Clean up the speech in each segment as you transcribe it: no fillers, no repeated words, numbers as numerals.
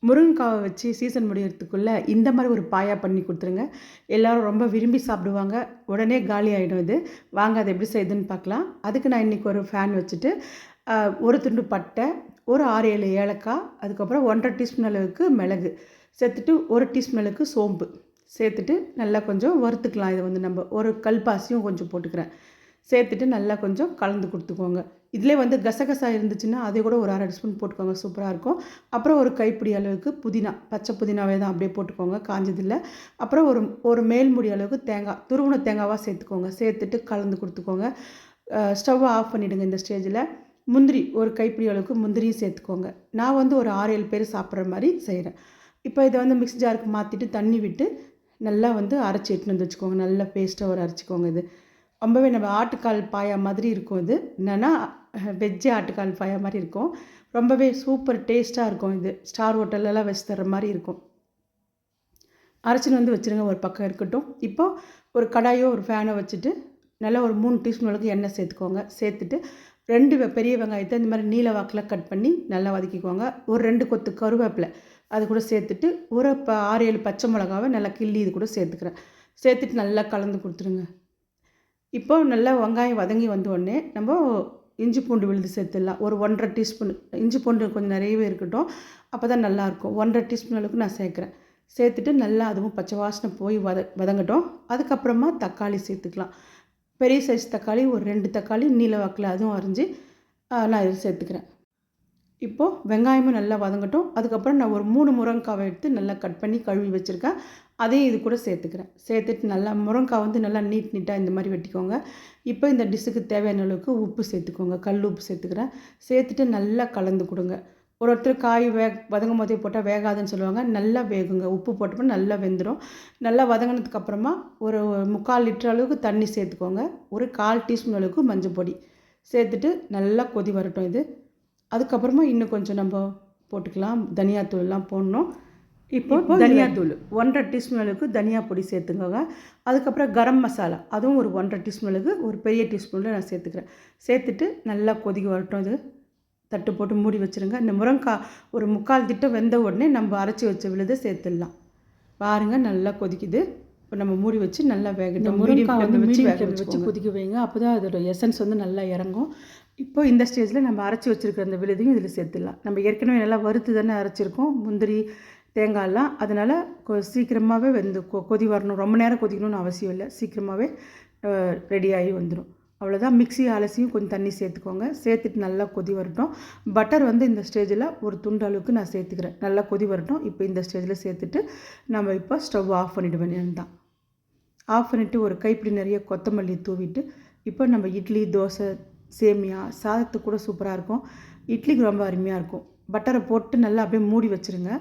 முருங்கைக்காவை வச்சு சீசன் முடியறதுக்குள்ளே இந்த மாதிரி ஒரு பாயா பண்ணி கொடுத்துருங்க. எல்லோரும் ரொம்ப விரும்பி சாப்பிடுவாங்க. உடனே காலி ஆகிடும் இது. வாங்க அதை எப்படி செய்யுதுன்னு பார்க்கலாம். அதுக்கு நான் இன்றைக்கி ஒரு ஃபேன் வச்சுட்டு ஒரு துண்டு பட்டை, ஒரு 6-7 ஏலக்காய், அதுக்கப்புறம் 1½ டீஸ்பூன் அளவுக்கு மிளகு சேர்த்துட்டு 1 டீஸ்பூன் அளவுக்கு சோம்பு சேர்த்துட்டு நல்லா கொஞ்சம் வறுத்துக்கலாம். இதை வந்து நம்ம ஒரு கல்பாசியும் கொஞ்சம் போட்டுக்கிறேன். சேர்த்துட்டு நல்லா கொஞ்சம் கலந்து கொடுத்துக்கோங்க. இதிலே வந்து கசகசா இருந்துச்சுன்னா அதை கூட ஒரு 1/2 ஸ்பூன் போட்டுக்கோங்க, சூப்பராக இருக்கும். அப்புறம் ஒரு கைப்பிடி அளவுக்கு புதினா, பச்சை புதினாவே தான் அப்படியே போட்டுக்கோங்க, காஞ்சதில்லை. அப்புறம் ஒரு மேல்முடி அளவுக்கு தேங்காய், துருவின தேங்காவாக சேர்த்துக்கோங்க. சேர்த்துட்டு கலந்து கொடுத்துக்கோங்க. ஸ்டவ்வை ஆஃப் பண்ணிவிடுங்க. இந்த ஸ்டேஜில் முந்திரி, ஒரு கைப்பிடி அளவுக்கு முந்திரியும் சேர்த்துக்கோங்க. நான் வந்து ஒரு 6-7 பேர் சாப்பிட்ற மாதிரி செய்கிறேன். இப்போ இதை வந்து மிக்ஸி ஜாருக்கு மாற்றிட்டு தண்ணி விட்டு நல்லா வந்து அரைச்சி எடுத்துன்னு வந்து வச்சுக்கோங்க. நல்லா பேஸ்ட்டாக ஒரு அரைச்சிக்கோங்க. இது ரொம்பவே நம்ம ஆட்டுக்கால் பாயா மாதிரி இருக்கும். இது என்னென்னா வெஜ்ஜு ஆட்டுக்கால் பாயா மாதிரி இருக்கும். ரொம்பவே சூப்பர் டேஸ்ட்டாக இருக்கும். இது ஸ்டார் ஹோட்டல்லலாம் வச்சு தர்ற மாதிரி இருக்கும். அரைச்சின்னு வந்து வச்சுருங்க, ஒரு பக்கம் இருக்கட்டும். இப்போது ஒரு கடாயோ ஒரு ஃபேனோ வச்சுட்டு நல்லா ஒரு 3 டீஸ்பூன் அளவுக்கு எண்ணெய் சேர்த்துக்கோங்க. சேர்த்துட்டு 2 பெரிய வெங்காயத்தை இந்த மாதிரி நீல வாக்கில் கட் பண்ணி நல்லா வதக்கிக்கோங்க. ஒரு 2 கொத்து கருவேப்பிலை அது கூட சேர்த்துட்டு ஒரு 6-7 பச்சை மிளகாவை நல்லா கிள்ளி இது கூட சேர்த்துக்கிறேன். சேர்த்துட்டு நல்லா கலந்து கொடுத்துருங்க. இப்போ நல்லா வெங்காயம் வதங்கி வந்த உடனே நம்ம இஞ்சி பூண்டு விழுது சேர்த்துடலாம். ஒரு 1½ டீஸ்பூன் இஞ்சி பூண்டு கொஞ்சம் நிறையவே இருக்கட்டும், அப்போ தான் நல்லாயிருக்கும். 1½ டீஸ்பூன் அளவுக்கு நான் சேர்க்குறேன். சேர்த்துட்டு நல்லா அதுவும் பச்சை வாசனை போய் வதங்கட்டும். அதுக்கப்புறமா தக்காளி சேர்த்துக்கலாம். பெரிய சைஸ் தக்காளி ஒரு 2 தக்காளி நீல வாக்கில் அதுவும் அரிஞ்சு நான் இதில் சேர்த்துக்கிறேன். இப்போது வெங்காயமும் நல்லா வதங்கட்டும். அதுக்கப்புறம் நான் ஒரு 3 முருங்கைக்காவை எடுத்து நல்லா கட் பண்ணி கழுவி வச்சுருக்கேன். அதையும் இது கூட சேர்த்துக்கிறேன். சேர்த்துட்டு நல்லா முருங்கைக்காய் வந்து நல்லா நீட்டாக இந்த மாதிரி வெட்டிக்கோங்க. இப்போ இந்த டிஷ்ஷுக்கு தேவையான அளவுக்கு உப்பு சேர்த்துக்கோங்க. கல் உப்பு சேர்த்துக்கிறேன். சேர்த்துட்டு நல்லா கலந்து கொடுங்க. ஒருத்தர் காய் வதங்கும் போதே போட்டால் வேகாதுன்னு சொல்லுவாங்க. நல்லா வேகுங்க. உப்பு போட்டப்போ நல்லா வெந்துடும். நல்லா வதங்கினதுக்கப்புறமா ஒரு 3/4 லிட்டர் அளவுக்கு தண்ணி சேர்த்துக்கோங்க. ஒரு 1/4 டீஸ்பூன் அளவுக்கு மஞ்சள் பொடி சேர்த்துட்டு நல்லா கொதி வரட்டும் இது. அதுக்கப்புறமா இன்னும் கொஞ்சம் நம்ம போட்டுக்கலாம். தனியாத்தூள்லாம் போடணும். இப்போ தனியாத்தூள் 1½ டீஸ்பூன் அளவுக்கு தனியா பொடி சேர்த்துக்கோங்க. அதுக்கப்புறம் கரம் மசாலா அதுவும் ஒரு 1½ டீஸ்பூன் அளவுக்கு ஒரு பெரிய டீஸ்பூனில் நான் சேர்த்துக்கிறேன். சேர்த்துட்டு நல்லா கொதிக்க வரட்டும். இது தட்டு போட்டு மூடி வச்சுருங்க. இந்த முருங்கைக்காய் ஒரு 3/4 திட்டம் வெந்த உடனே நம்ம அரைச்சி வச்ச விழுதை சேர்த்துடலாம். பாருங்கள் நல்லா கொதிக்குது. இப்போ நம்ம மூடி வச்சு நல்லா வேகட்டும். முருங்கைக்காய் வந்து வச்சு கொதிக்க வைங்க. அப்போ தான் அதோட எசன்ஸ் வந்து நல்லா இறங்கும். இப்போ இந்த ஸ்டேஜில் நம்ம அரைச்சி வச்சுருக்கிற அந்த விழுதையும் இதில் சேர்த்துடலாம். நம்ம ஏற்கனவே நல்லா வறுத்து தானே அரைச்சிருக்கோம் முந்திரி தேங்காயெல்லாம். அதனால் சீக்கிரமாகவே கொதி வரணும். ரொம்ப நேரம் கொதிக்கணும்னு அவசியம் இல்லை. சீக்கிரமாகவே ரெடியாகி வந்துடும். அவ்வளோதான். மிக்ஸி அலசியும் கொஞ்சம் தண்ணி சேர்த்துக்கோங்க. சேர்த்துட்டு நல்லா கொதி வரட்டும். பட்டர் வந்து இந்த ஸ்டேஜில் ஒரு துண்டு அளவுக்கு நான் சேர்த்துக்கிறேன். நல்லா கொதி வரட்டும். இப்போ இந்த ஸ்டேஜில் சேர்த்துட்டு நம்ம இப்போ ஸ்டவ் ஆஃப் பண்ணிவிட வேண்டியது தான். ஆஃப் பண்ணிவிட்டு ஒரு கைப்பிடி நிறைய கொத்தமல்லி தூவிட்டு இப்போ நம்ம இட்லி, தோசை, சேமியா, சாதத்துக்கு கூட சூப்பராக இருக்கும். இட்லிக்கு ரொம்ப அருமையாக இருக்கும். பட்டரை போட்டு நல்லா அப்படியே மூடி வச்சுருங்க.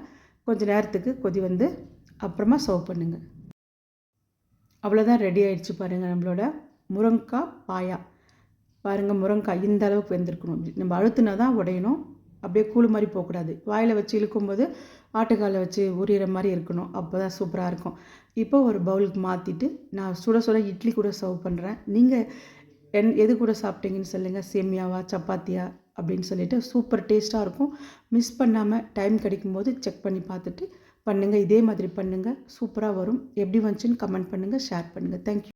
கொஞ்சம் நேரத்துக்கு கொதி வந்து அப்புறமா சர்வ் பண்ணுங்கள். அவ்வளோதான், ரெடி ஆகிடுச்சு பாருங்கள் நம்மளோட முருங்கைக்காய் பாயா. பாருங்கள், முருங்கைக்காய் இந்த அளவுக்கு வெந்திருக்கணும். நம்ம அழுத்தினா தான் உடையணும். அப்படியே கூழ் மாதிரி போகக்கூடாது. வாயில் வச்சு இழுக்கும்போது ஆட்டுக்காலை வச்சு உரிகிற மாதிரி இருக்கணும். அப்போ தான் சூப்பராக இருக்கும். இப்போ ஒரு பவுலுக்கு மாற்றிட்டு நான் சுட சுட இட்லி கூட சர்வ் பண்ணுறேன். நீங்கள் எது கூட சாப்பிட்டீங்கன்னு சொல்லுங்கள். சேமியாவா, சப்பாத்தியா அப்படின்னு சொல்லிவிட்டு சூப்பர் டேஸ்ட்டாக இருக்கும். மிஸ் பண்ணாமல் டைம் கிடைக்கும்போது செக் பண்ணி பார்த்துட்டு பண்ணுங்கள். இதே மாதிரி பண்ணுங்கள், சூப்பராக வரும். எப்படி வந்துச்சுன்னு கமெண்ட் பண்ணுங்கள், ஷேர் பண்ணுங்கள். தேங்க்யூ.